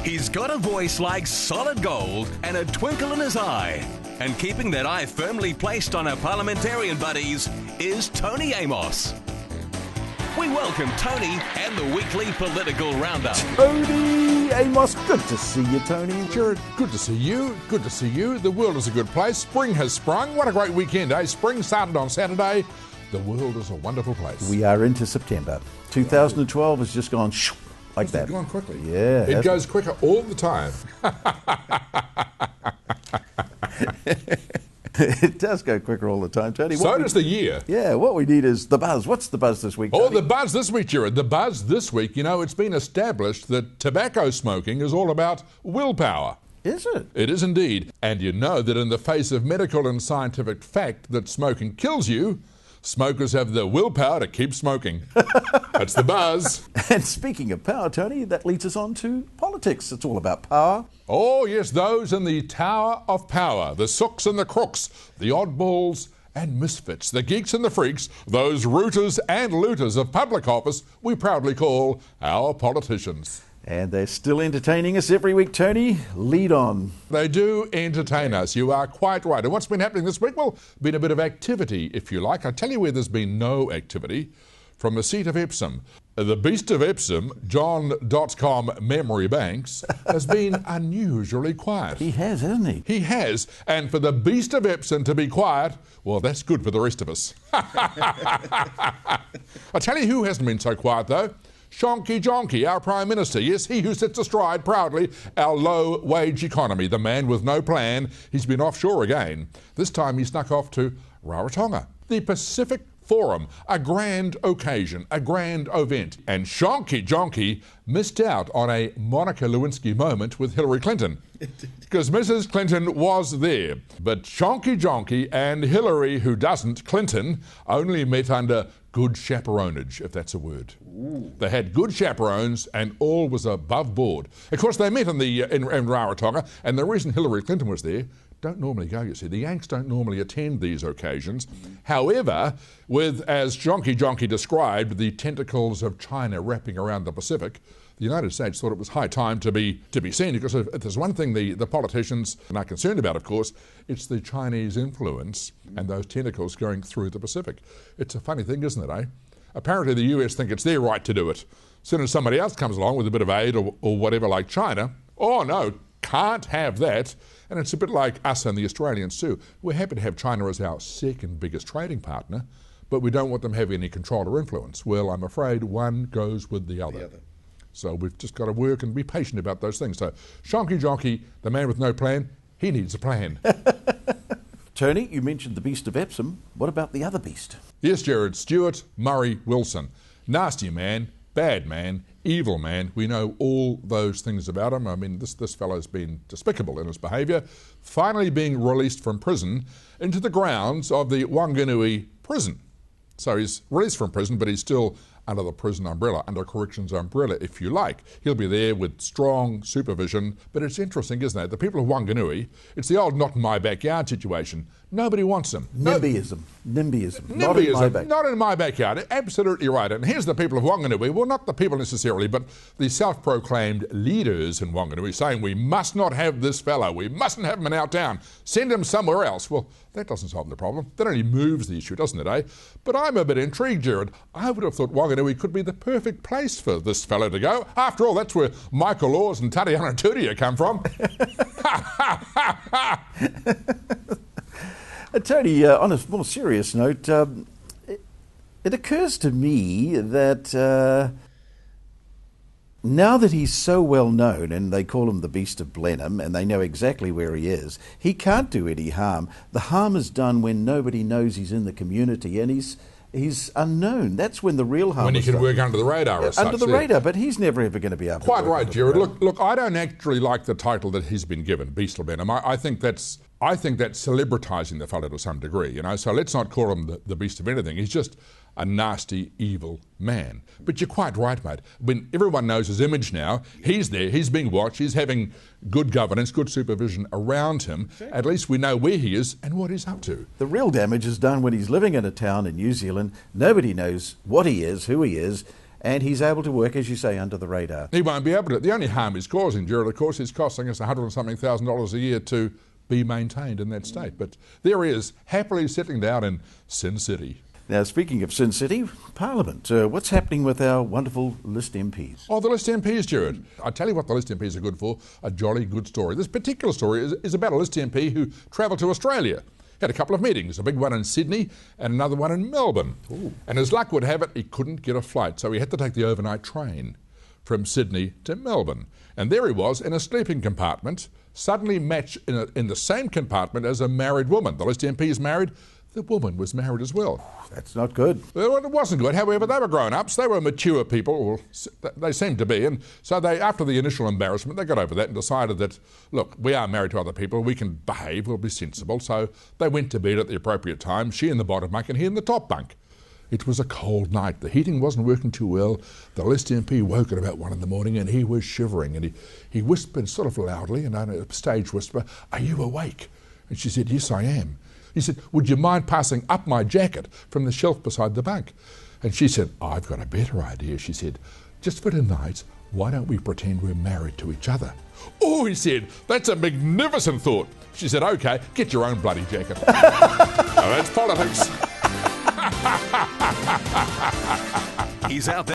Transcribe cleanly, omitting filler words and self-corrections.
He's got a voice like solid gold and a twinkle in his eye. And keeping that eye firmly placed on our parliamentarian buddies is Tony Amos. We welcome Tony and the weekly political roundup. Tony Amos, good to see you, Tony. Jared, good to see you. Good to see you. The world is a good place. Spring has sprung. What a great weekend, eh? Spring started on Saturday. The world is a wonderful place. We are into September. 2012 has just gone like that. It's gone quickly. Yeah. It goes quicker all the time. It does go quicker all the time, Tony. So does the year. Yeah, what we need is the buzz. What's the buzz this week, Tony? Oh, the buzz this week, Jared. The buzz this week, you know, it's been established that tobacco smoking is all about willpower. Is it? It is indeed. And you know that in the face of medical and scientific fact that smoking kills you, smokers have the willpower to keep smoking. That's the buzz. And speaking of power, Tony, that leads us on to politics. It's all about power. Oh, yes, those in the Tower of Power, the sooks and the crooks, the oddballs and misfits, the geeks and the freaks, those rooters and looters of public office we proudly call our politicians. And they're still entertaining us every week, Tony. Lead on. They do entertain us. You are quite right. And what's been happening this week? Well, been a bit of activity, if you like. I tell you where there's been no activity. From the seat of Epsom. The beast of Epsom, John.com Memory Banks, has been unusually quiet. He has, hasn't he? He has. And for the beast of Epsom to be quiet, well, that's good for the rest of us. I tell you who hasn't been so quiet, though. Shonky Jonky, our Prime Minister. Yes, he who sits astride proudly our low-wage economy. The man with no plan. He's been offshore again. This time he snuck off to Rarotonga, the Pacific Forum, a grand occasion, a grand event. And Shonky Jonky missed out on a Monica Lewinsky moment with Hillary Clinton. Because Mrs. Clinton was there. But Shonky Jonky and Hillary, who doesn't, Clinton, only met under good chaperonage, if that's a word. Ooh. They had good chaperones and all was above board. Of course, they met in Rarotonga, and the reason Hillary Clinton was there, don't normally go, you see. The Yanks don't normally attend these occasions. However, with, as Jonky Jonky described, the tentacles of China wrapping around the Pacific, the United States thought it was high time to be seen, because if there's one thing the politicians are concerned about, of course, it's the Chinese influence and those tentacles going through the Pacific. It's a funny thing, isn't it, eh? Apparently the US think it's their right to do it. As soon as somebody else comes along with a bit of aid or whatever, like China, oh no, can't have that. And it's a bit like us and the Australians too. We're happy to have China as our second biggest trading partner, but we don't want them having any control or influence. Well, I'm afraid one goes with the other. So we've just got to work and be patient about those things. So Shonky Jonky, the man with no plan, he needs a plan. Tony, you mentioned the beast of Epsom. What about the other beast? Yes, Jared, Stuart Murray Wilson. Nasty man, bad man, evil man. We know all those things about him. I mean, this fellow's been despicable in his behaviour. Finally being released from prison into the grounds of the Wanganui prison. So he's released from prison, but he's still under the prison umbrella, under corrections umbrella, if you like. He'll be there with strong supervision. But it's interesting, isn't it? The people of Wanganui, it's the old not in my backyard situation. Nobody wants them. NIMBYism. Not in my backyard. Not in my backyard. Absolutely right. And here's the people of Wanganui. Well, not the people necessarily, but the self-proclaimed leaders in Wanganui saying we must not have this fellow. We mustn't have him in our town. Send him somewhere else. Well, that doesn't solve the problem. That only moves the issue, doesn't it, eh? But I'm a bit intrigued, Jared. I would have thought Wanganui could be the perfect place for this fellow to go. After all, that's where Michael Laws and Tatiana Tudia come from. Tony, on a more serious note, it occurs to me that now that he's so well known and they call him the Beast of Blenheim and they know exactly where he is, he can't do any harm. The harm is done when nobody knows he's in the community and he's unknown. That's when the real harm is done. When he can work under the radar as such. Under the radar, but he's never ever going to be able to Quite work right, Jared. Look, I don't actually like the title that he's been given, Beast of Blenheim. I think that's celebritizing the fellow to some degree, you know. So let's not call him the beast of anything. He's just a nasty, evil man. But you're quite right, mate. When everyone knows his image now, he's there, he's being watched, he's having good governance, good supervision around him. Exactly. At least we know where he is and what he's up to. The real damage is done when he's living in a town in New Zealand. Nobody knows what he is, who he is, and he's able to work, as you say, under the radar. He won't be able to. The only harm he's causing, Gerard, of course, is costing us $100 and something thousand a year to be maintained in that state. But there he is, happily sitting down in Sin City. Now, speaking of Sin City, Parliament, what's happening with our wonderful List MPs? Oh, the List MPs, Gerard. I tell you what the List MPs are good for, a jolly good story. This particular story is about a List MP who travelled to Australia. Had a couple of meetings, a big one in Sydney and another one in Melbourne. Ooh. And as luck would have it, he couldn't get a flight, so he had to take the overnight train from Sydney to Melbourne. And there he was in a sleeping compartment, suddenly matched in the same compartment as a married woman. The List MP is married. The woman was married as well. That's not good. Well, it wasn't good. However, they were grown-ups. They were mature people, or they seemed to be. And so they, after the initial embarrassment, they got over that and decided that, look, we are married to other people. We can behave. We'll be sensible. So they went to bed at the appropriate time, she in the bottom bunk and he in the top bunk. It was a cold night. The heating wasn't working too well. The List MP woke at about 1 in the morning and he was shivering. And he whispered sort of loudly, and on a stage whisper, "Are you awake?" And she said, "Yes, I am." He said, "Would you mind passing up my jacket from the shelf beside the bunk?" And she said, "I've got a better idea." She said, "Just for tonight, why don't we pretend we're married to each other?" "Oh," he said, "that's a magnificent thought." She said, "OK, get your own bloody jacket." Now, that's politics. He's out there.